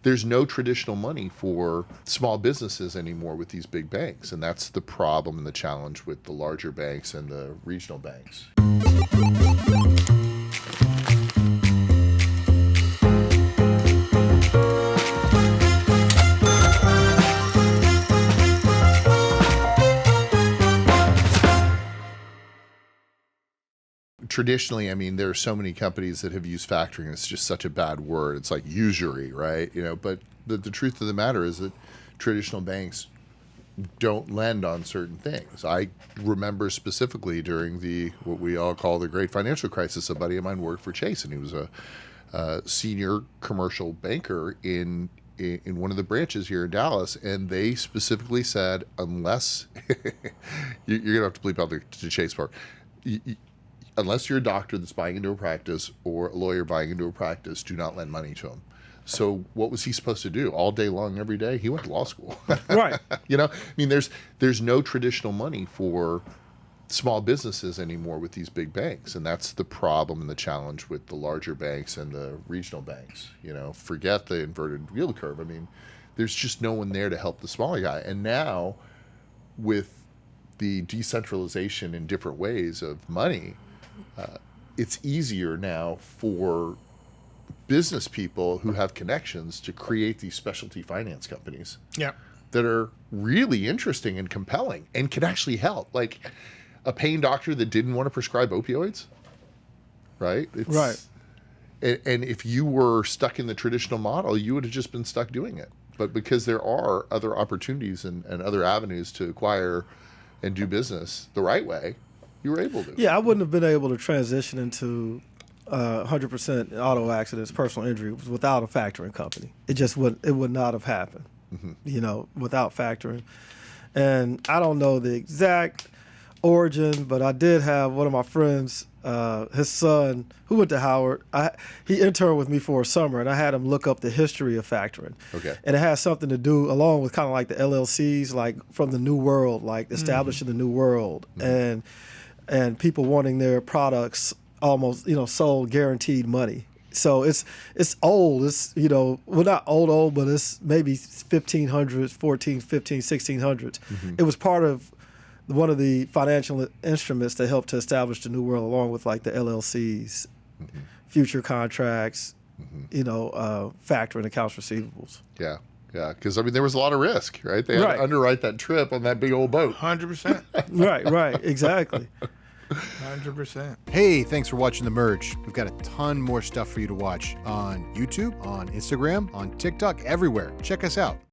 there's no traditional money for small businesses anymore with these big banks. And that's the problem and the challenge with the larger banks and the regional banks. Traditionally, I mean, there are so many companies that have used factoring. It's just such a bad word. It's like usury, right? But the truth of the matter is that traditional banks don't lend on certain things. I remember specifically during what we all call the great financial crisis, a buddy of mine worked for Chase, and he was a senior commercial banker in one of the branches here in Dallas, and they specifically said, unless you're gonna have to bleep out the Chase part. Unless you're a doctor that's buying into a practice or a lawyer buying into a practice, do not lend money to them. So what was he supposed to do all day long, every day? He went to law school. Right. I mean, there's no traditional money for small businesses anymore with these big banks. And that's the problem and the challenge with the larger banks and the regional banks. Forget the inverted yield curve. I mean, there's just no one there to help the smaller guy. And now with the decentralization in different ways of money, it's easier now for business people who have connections to create these specialty finance companies that are really interesting and compelling and can actually help. Like a pain doctor that didn't want to prescribe opioids, right? Right. And if you were stuck in the traditional model, you would have just been stuck doing it. But because there are other opportunities and other avenues to acquire and do business the right way, you were able to. Yeah, I wouldn't have been able to transition into 100% auto accidents, personal injury without a factoring company. It would not have happened, without factoring. And I don't know the exact origin, but I did have one of my friends, his son, who went to Howard. He interned with me for a summer, and I had him look up the history of factoring. Okay. And it has something to do, along with kind of like the LLCs, like from the New World, like establishing the New World, and people wanting their products almost, sold guaranteed money. So it's old. It's, not old, but it's maybe 1600s. It was part of one of the financial instruments that helped to establish the New World, along with like the LLCs, future contracts, factoring accounts receivables. Yeah. Yeah, because there was a lot of risk, right? They had to underwrite that trip on that big old boat. 100%. Right, exactly. 100%. Hey, thanks for watching The Merge. We've got a ton more stuff for you to watch on YouTube, on Instagram, on TikTok, everywhere. Check us out.